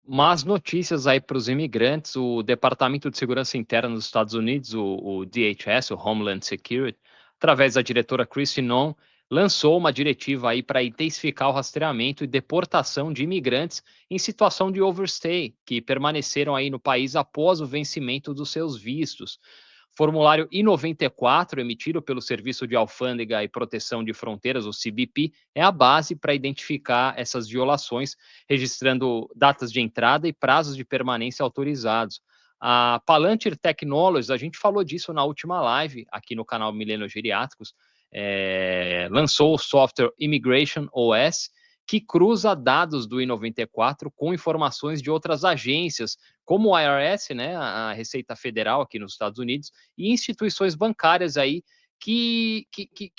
Más notícias aí para os imigrantes. O Departamento de Segurança Interna dos Estados Unidos, o DHS, o Homeland Security, através da diretora Kristi Noem, lançou uma diretiva aí para intensificar o rastreamento e deportação de imigrantes em situação de overstay, que permaneceram aí no país após o vencimento dos seus vistos. Formulário I-94, emitido pelo Serviço de Alfândega e Proteção de Fronteiras, o CBP, é a base para identificar essas violações, registrando datas de entrada e prazos de permanência autorizados. A Palantir Technologies, a gente falou disso na última live aqui no canal Milênio Geriátricos, lançou o software Immigration OS, que cruza dados do I-94 com informações de outras agências, como o IRS, né, a Receita Federal aqui nos Estados Unidos, e instituições bancárias aí que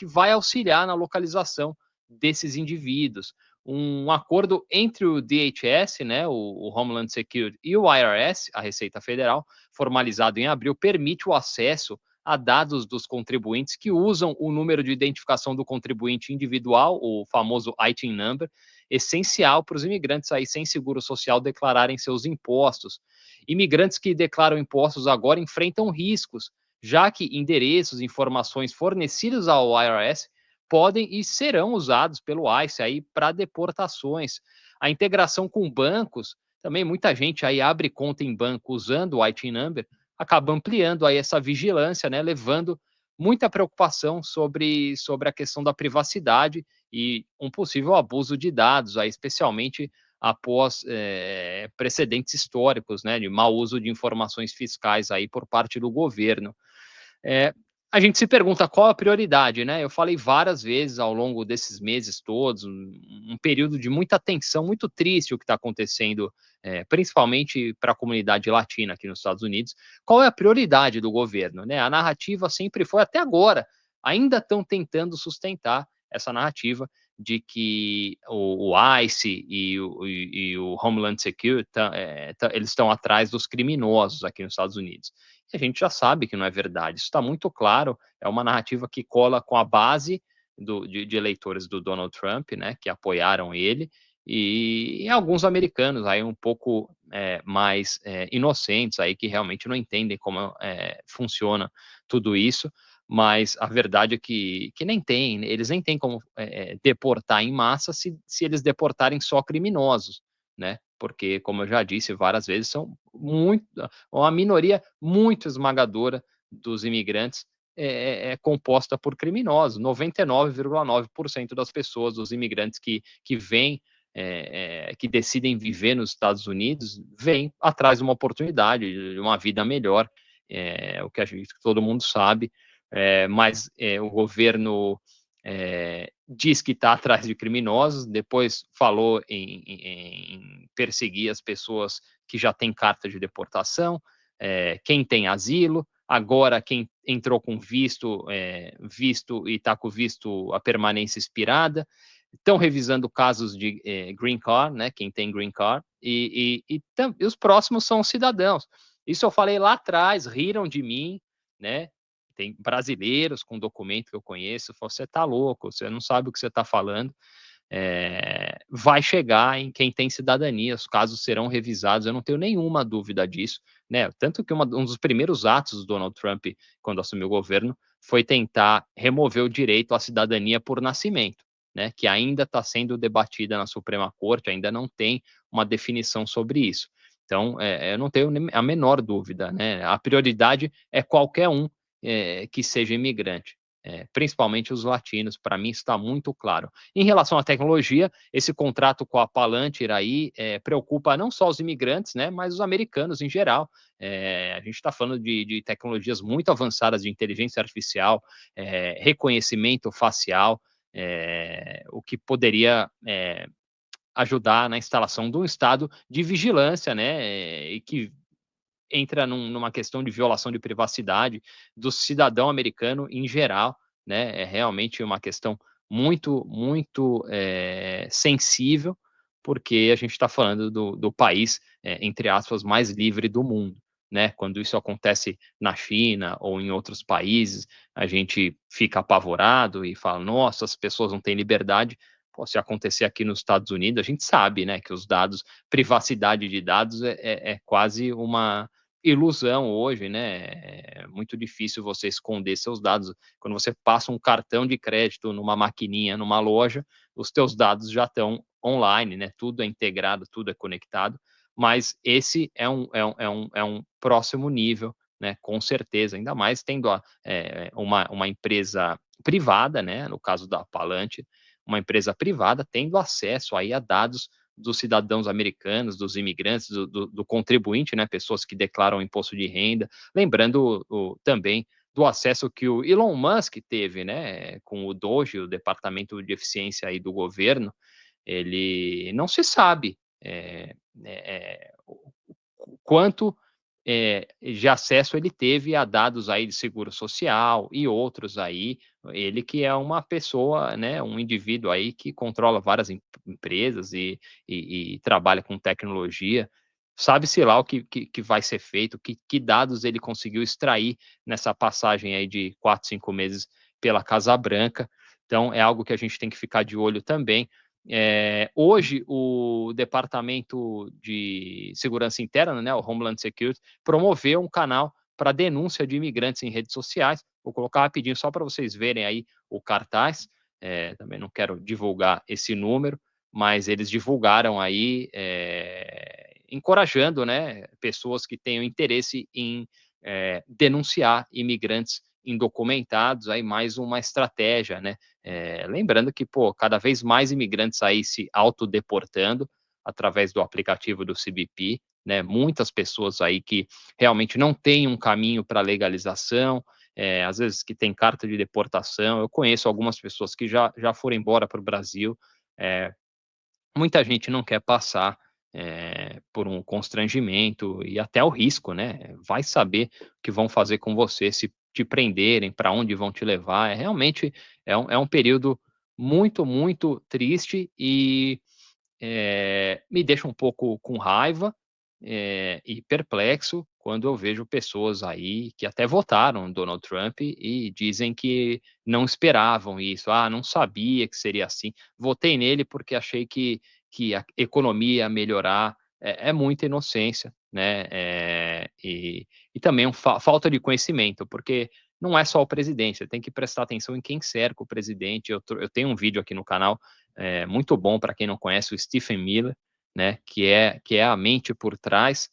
vai auxiliar na localização desses indivíduos. Um acordo entre o DHS, né, o Homeland Security, e o IRS, a Receita Federal, formalizado em abril, permite o acesso a dados dos contribuintes que usam o número de identificação do contribuinte individual, o famoso ITIN number, essencial para os imigrantes aí sem seguro social declararem seus impostos. Imigrantes que declaram impostos agora enfrentam riscos, já que endereços e informações fornecidos ao IRS podem e serão usados pelo ICE aí para deportações. A integração com bancos, também muita gente aí abre conta em banco usando o ITIN number, acaba ampliando aí essa vigilância, né, levando muita preocupação sobre a questão da privacidade e um possível abuso de dados, aí, especialmente após precedentes históricos, né, de mau uso de informações fiscais aí por parte do governo. É, a gente se pergunta qual a prioridade, né? Eu falei várias vezes ao longo desses meses todos, um período de muita tensão, muito triste o que está acontecendo, principalmente para a comunidade latina aqui nos Estados Unidos. Qual é a prioridade do governo, né? A narrativa sempre foi, até agora, ainda estão tentando sustentar essa narrativa de que o ICE e o Homeland Security eles estão atrás dos criminosos aqui nos Estados Unidos. E a gente já sabe que não é verdade. Isso está muito claro. É uma narrativa que cola com a base de eleitores do Donald Trump, né, que apoiaram ele, e alguns americanos aí um pouco mais inocentes aí que realmente não entendem como funciona tudo isso. Mas a verdade é que nem tem, eles nem têm como deportar em massa se eles deportarem só criminosos, né? Porque, como eu já disse várias vezes, são muito, uma minoria muito esmagadora dos imigrantes é composta por criminosos. 99,9% das pessoas, dos imigrantes que vêm, que decidem viver nos Estados Unidos, vêm atrás de uma oportunidade, de uma vida melhor, o que a gente, todo mundo sabe, mas o governo diz que está atrás de criminosos, depois falou em perseguir as pessoas que já têm carta de deportação, quem tem asilo, agora quem entrou com visto e está com visto a permanência expirada, estão revisando casos de green card, né, quem tem green card, e os próximos são cidadãos. Isso eu falei lá atrás, riram de mim, né, tem brasileiros com documento que eu conheço, você está louco, você não sabe o que você está falando, vai chegar em quem tem cidadania, os casos serão revisados, eu não tenho nenhuma dúvida disso, né? Tanto que um dos primeiros atos do Donald Trump, quando assumiu o governo, foi tentar remover o direito à cidadania por nascimento, né? Que ainda está sendo debatida na Suprema Corte, ainda não tem uma definição sobre isso. Então, eu não tenho a menor dúvida, né? A prioridade é qualquer um que seja imigrante. Principalmente os latinos, para mim está muito claro. Em relação à tecnologia, esse contrato com a Palantir aí preocupa não só os imigrantes, né, mas os americanos em geral. A gente está falando de tecnologias muito avançadas de inteligência artificial, reconhecimento facial, o que poderia ajudar na instalação de um estado de vigilância, né, e que entra numa questão de violação de privacidade do cidadão americano em geral, né? É realmente uma questão muito sensível, porque a gente está falando do país, entre aspas, mais livre do mundo. Né? Quando isso acontece na China ou em outros países, a gente fica apavorado e fala: nossa, as pessoas não têm liberdade, pô, se acontecer aqui nos Estados Unidos, a gente sabe, né, que os dados, privacidade de dados é quase uma ilusão hoje, né? É muito difícil você esconder seus dados. Quando você passa um cartão de crédito numa maquininha, numa loja, os teus dados já estão online, né? Tudo é integrado, tudo é conectado. Mas esse é um próximo nível, né? Com certeza, ainda mais tendo uma empresa privada, né? No caso da Palantir, uma empresa privada tendo acesso aí a dados dos cidadãos americanos, dos imigrantes, do contribuinte, né, pessoas que declaram imposto de renda. Lembrando também do acesso que o Elon Musk teve, né, com o Doge, o Departamento de Eficiência aí do governo. Ele não se sabe quanto de acesso ele teve a dados aí de seguro social e outros aí. Ele que é uma pessoa, né, um indivíduo aí que controla várias empresas e trabalha com tecnologia. Sabe-se lá o que vai ser feito, que dados ele conseguiu extrair nessa passagem aí de 4, 5 meses pela Casa Branca. Então é algo que a gente tem que ficar de olho também. Hoje, o Departamento de Segurança Interna, né, o Homeland Security, promoveu um canal para denúncia de imigrantes em redes sociais. Vou colocar rapidinho só para vocês verem aí o cartaz. Também não quero divulgar esse número, mas eles divulgaram aí, encorajando, né, pessoas que tenham interesse em denunciar imigrantes indocumentados, aí mais uma estratégia, né? Lembrando que, pô, cada vez mais imigrantes aí se autodeportando através do aplicativo do CBP, né? Muitas pessoas aí que realmente não têm um caminho para legalização, às vezes que tem carta de deportação. Eu conheço algumas pessoas que já foram embora para o Brasil. É, Muita gente não quer passar por um constrangimento e até o risco, né? Vai saber o que vão fazer com você se te prenderem, para onde vão te levar. Realmente é um período muito, muito triste e me deixa um pouco com raiva, e perplexo quando eu vejo pessoas aí que até votaram Donald Trump e dizem que não esperavam isso. Ah, não sabia que seria assim. Votei nele porque achei que a economia ia melhorar. É muita inocência, né? E também falta de conhecimento, porque não é só o presidente, você tem que prestar atenção em quem cerca o presidente. Eu tenho um vídeo aqui no canal muito bom para quem não conhece, o Stephen Miller, né, que é a mente por trás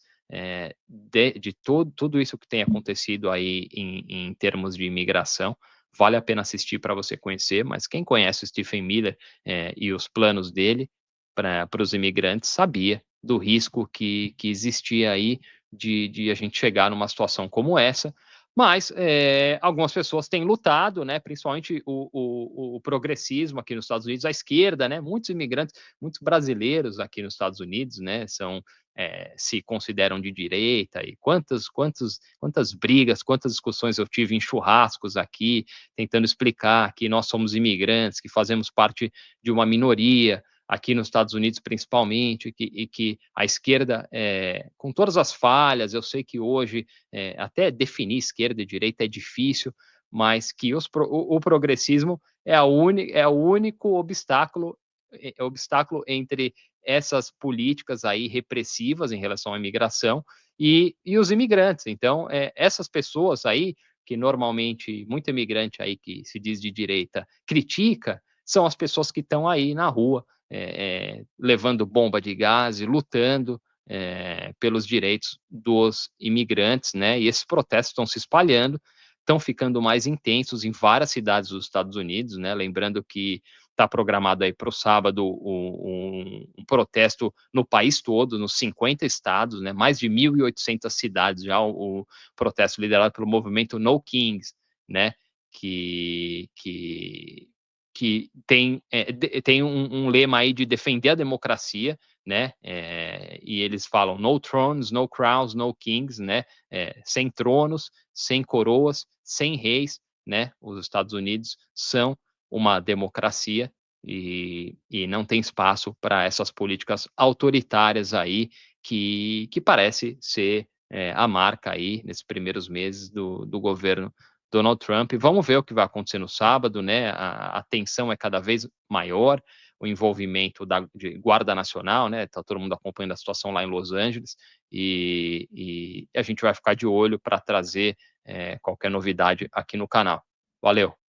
de tudo isso que tem acontecido aí em termos de imigração. Vale a pena assistir para você conhecer, mas quem conhece o Stephen Miller e os planos dele para os imigrantes sabia do risco que existia aí de a gente chegar numa situação como essa. Mas algumas pessoas têm lutado, né, principalmente o progressismo aqui nos Estados Unidos, a esquerda, né, muitos imigrantes, muitos brasileiros aqui nos Estados Unidos, né, se consideram de direita, e quantas brigas, quantas discussões eu tive em churrascos aqui, tentando explicar que nós somos imigrantes, que fazemos parte de uma minoria, aqui nos Estados Unidos principalmente, e que a esquerda, com todas as falhas, eu sei que hoje até definir esquerda e direita é difícil, mas que o progressismo é o único obstáculo entre essas políticas aí repressivas em relação à imigração e os imigrantes. Então, essas pessoas aí, que normalmente, muito imigrante aí que se diz de direita critica, são as pessoas que estão aí na rua, levando bomba de gás, lutando pelos direitos dos imigrantes, né? E esses protestos estão se espalhando, estão ficando mais intensos em várias cidades dos Estados Unidos, né? Lembrando que está programado aí para o sábado um protesto no país todo, nos 50 estados, né? Mais de 1.800 cidades já o protesto liderado pelo movimento No Kings, né? Que tem um lema aí de defender a democracia, né? E eles falam no thrones, no crowns, no kings, né? Sem tronos, sem coroas, sem reis, né? Os Estados Unidos são uma democracia e não tem espaço para essas políticas autoritárias aí que parece ser a marca aí nesses primeiros meses do governo Donald Trump. Vamos ver o que vai acontecer no sábado, né? A tensão é cada vez maior, o envolvimento de Guarda Nacional, né? Tá todo mundo acompanhando a situação lá em Los Angeles e a gente vai ficar de olho para trazer qualquer novidade aqui no canal. Valeu!